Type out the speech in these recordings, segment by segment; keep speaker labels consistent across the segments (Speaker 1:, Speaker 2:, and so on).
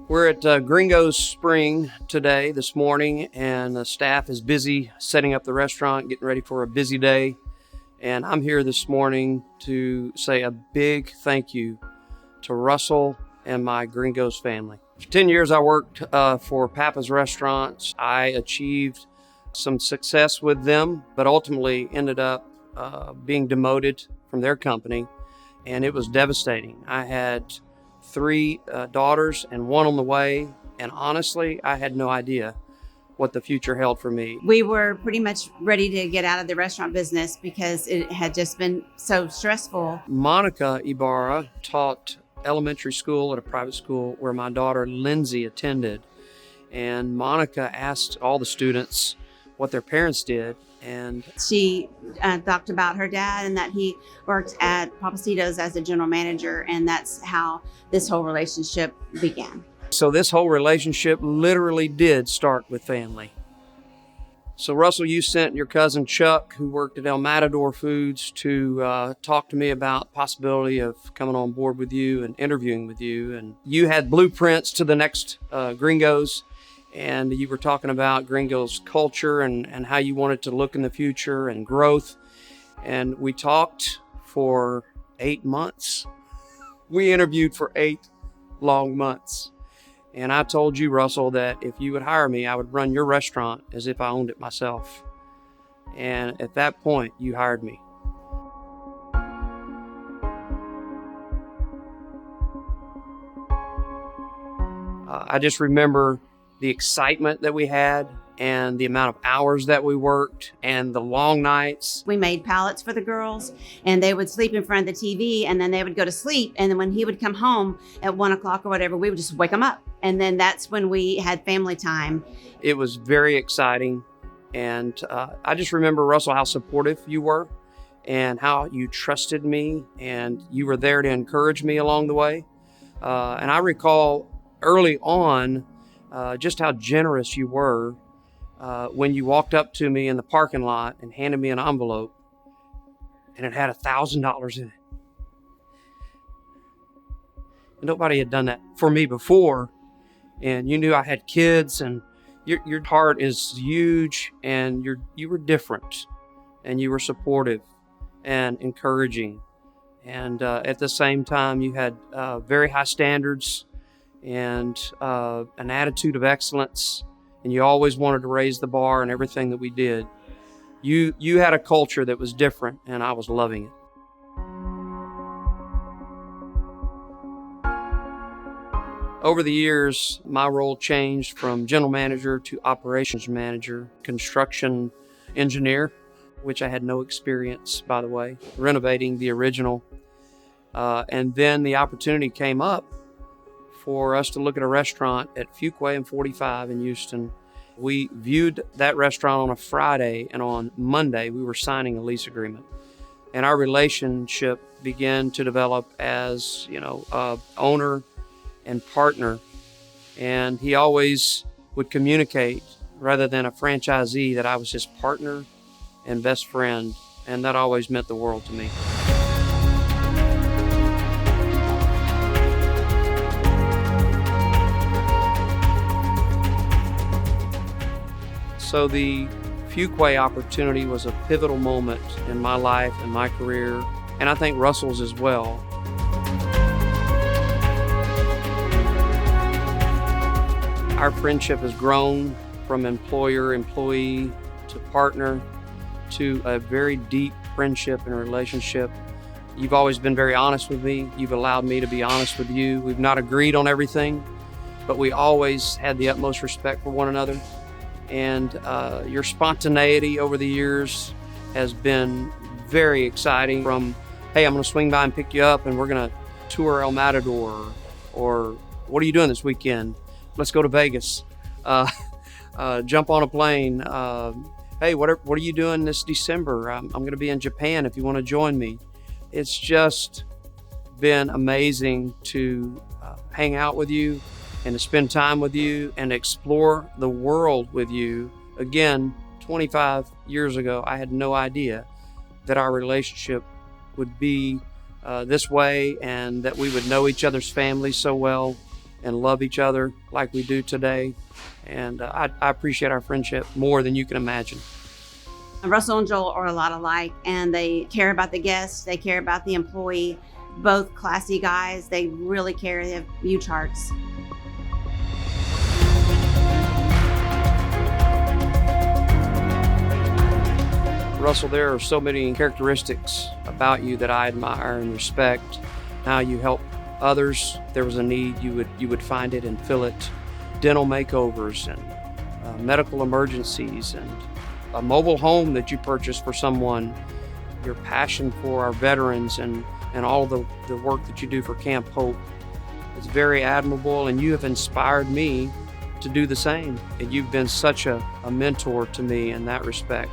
Speaker 1: We're at Gringo's Spring this morning, and the staff is busy setting up the restaurant, getting ready for a busy day. And I'm here this morning to say a big thank you to Russell and my Gringo's family. For 10 years, I worked for Papa's Restaurants. I achieved some success with them, but ultimately ended up being demoted from their company, and it was devastating. I had 3 daughters and 1 on the way, and honestly, I had no idea what the future held for me.
Speaker 2: We were pretty much ready to get out of the restaurant business because it had just been so stressful.
Speaker 1: Monica Ibarra taught elementary school at a private school where my daughter Lindsay attended, and Monica asked all the students what their parents did, and
Speaker 2: she talked about her dad and that he worked at Papacito's as a general manager, and that's how this whole relationship began.
Speaker 1: So this whole relationship literally did start with family. So Russell, you sent your cousin Chuck, who worked at El Matador Foods, to talk to me about the possibility of coming on board with you and interviewing with you. And you had blueprints to the next Gringo's, and you were talking about Gringo's culture and how you wanted to look in the future and growth. And we talked for 8 months. We interviewed for 8 long months. And I told you, Russell, that if you would hire me, I would run your restaurant as if I owned it myself. And at that point, you hired me. I just remember the excitement that we had and the amount of hours that we worked and the long nights.
Speaker 2: We made pallets for the girls, and they would sleep in front of the TV, and then they would go to sleep. And then when he would come home at 1 o'clock or whatever, we would just wake him up. And then that's when we had family time.
Speaker 1: It was very exciting. And I just remember, Russell, how supportive you were and how you trusted me, and you were there to encourage me along the way. And I recall early on just how generous you were when you walked up to me in the parking lot and handed me an envelope, and it had $1,000 in it. And nobody had done that for me before, and you knew I had kids, and your heart is huge, and you were different, and you were supportive and encouraging, and at the same time you had very high standards and an attitude of excellence, and you always wanted to raise the bar in everything that we did. You had a culture that was different, and I was loving it. Over the years, my role changed from general manager to operations manager, construction engineer, which I had no experience, by the way, renovating the original. And then the opportunity came up for us to look at a restaurant at Fuquay and 45 in Houston. We viewed that restaurant on a Friday, and on Monday we were signing a lease agreement. And our relationship began to develop as, owner and partner. And he always would communicate, rather than a franchisee, that I was his partner and best friend, and that always meant the world to me. So the Fuquay opportunity was a pivotal moment in my life and my career, and I think Russell's as well. Our friendship has grown from employer-employee to partner to a very deep friendship and relationship. You've always been very honest with me. You've allowed me to be honest with you. We've not agreed on everything, but we always had the utmost respect for one another. And your spontaneity over the years has been very exciting. From, hey, I'm going to swing by and pick you up, and we're going to tour El Matador, or what are you doing this weekend? Let's go to Vegas. Jump on a plane. Hey, what are you doing this December? I'm going to be in Japan if you want to join me. It's just been amazing to hang out with you and to spend time with you and explore the world with you. Again, 25 years ago, I had no idea that our relationship would be this way, and that we would know each other's families so well. and love each other like we do today. And I appreciate our friendship more than you can imagine.
Speaker 2: Russell and Joel are a lot alike, and they care about the guests, they care about the employee. Both classy guys, they really care. They have view charts.
Speaker 1: Russell, there are so many characteristics about you that I admire and respect. How you help others. If there was a need, you would find it and fill it. Dental makeovers and medical emergencies and a mobile home that you purchased for someone. Your passion for our veterans and all of the work that you do for Camp Hope is very admirable, and you have inspired me to do the same. And you've been such a mentor to me in that respect.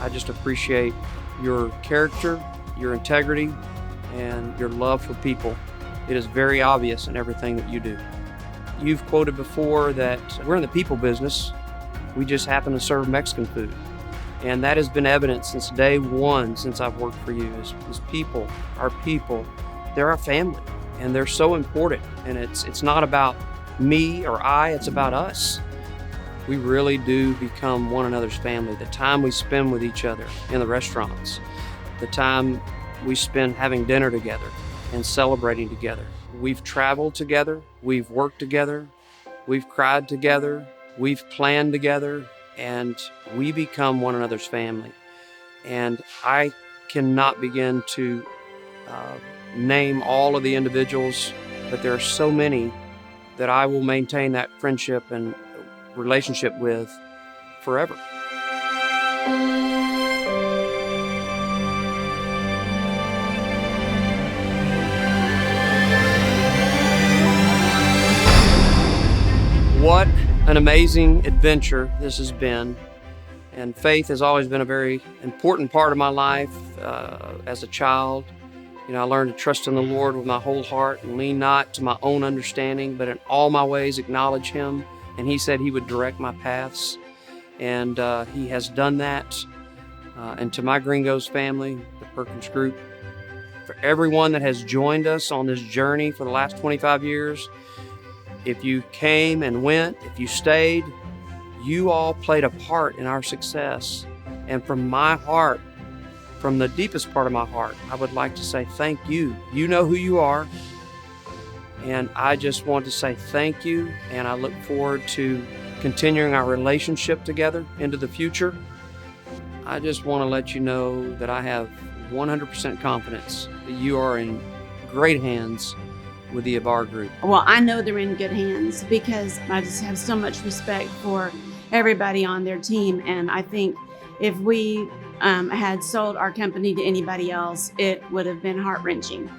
Speaker 1: I just appreciate your character, your integrity, and your love for people. It is very obvious in everything that you do. You've quoted before that we're in the people business. We just happen to serve Mexican food. And that has been evident since day one, since I've worked for you, is people, they're our family, and they're so important. And it's not about me or I, it's about us. We really do become one another's family. The time we spend with each other in the restaurants, the time we spend having dinner together and celebrating together. We've traveled together, we've worked together, we've cried together, we've planned together, and we become one another's family. And I cannot begin to name all of the individuals, but there are so many that I will maintain that friendship and relationship with forever. What an amazing adventure this has been. And faith has always been a very important part of my life as a child. You know, I learned to trust in the Lord with my whole heart and lean not to my own understanding, but in all my ways acknowledge Him. And He said He would direct my paths. And He has done that. And to my Gringos family, the Perkins group, for everyone that has joined us on this journey for the last 25 years, if you came and went, if you stayed, you all played a part in our success. And from my heart, from the deepest part of my heart, I would like to say thank you. You know who you are. And I just want to say thank you. And I look forward to continuing our relationship together into the future. I just want to let you know that I have 100% confidence that you are in great hands with the Abar Group.
Speaker 2: Well, I know they're in good hands because I just have so much respect for everybody on their team. And I think if we had sold our company to anybody else, it would have been heart-wrenching.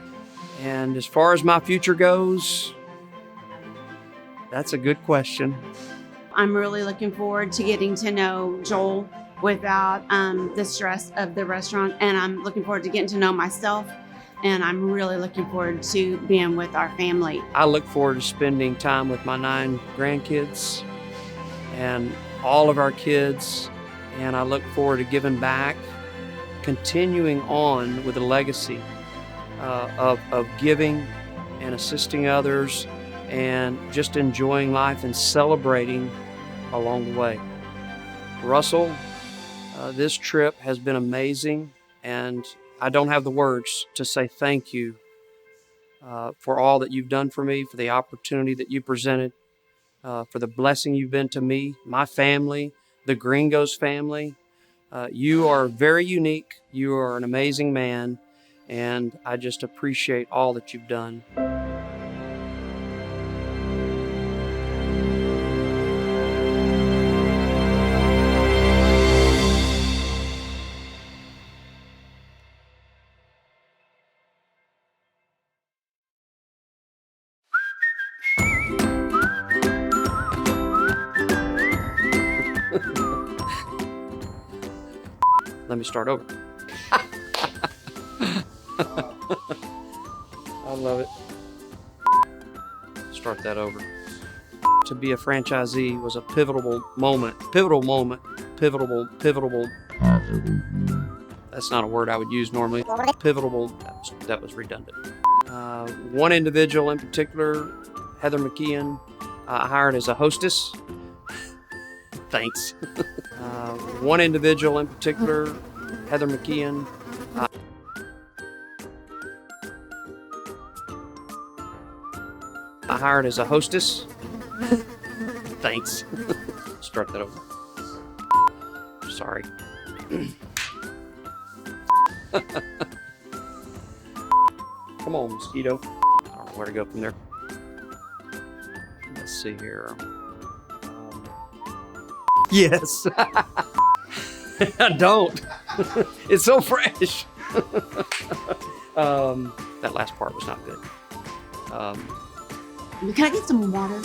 Speaker 1: And as far as my future goes, that's a good question.
Speaker 2: I'm really looking forward to getting to know Joel without the stress of the restaurant. And I'm looking forward to getting to know myself. And I'm really looking forward to being with our family.
Speaker 1: I look forward to spending time with my 9 grandkids and all of our kids. And I look forward to giving back, continuing on with the legacy of giving and assisting others and just enjoying life and celebrating along the way. Russell, this trip has been amazing, and I don't have the words to say thank you for all that you've done for me, for the opportunity that you presented, for the blessing you've been to me, my family, the Gringos family. You are very unique. You are an amazing man, and I just appreciate all that you've done. Let me start over. I love it. Start that over. To be a franchisee was a pivotal moment. That's not a word I would use normally. Pivotal, that was redundant. One individual in particular Heather McKeon. I hired as a hostess. Thanks. One individual in particular, Heather McKeon. I hired as a hostess. Thanks. Start that over. Sorry. Come on, mosquito. I don't know where to go from there. Let's see here. Yes. I don't. It's so fresh. That last part was not good.
Speaker 2: Can I get some water?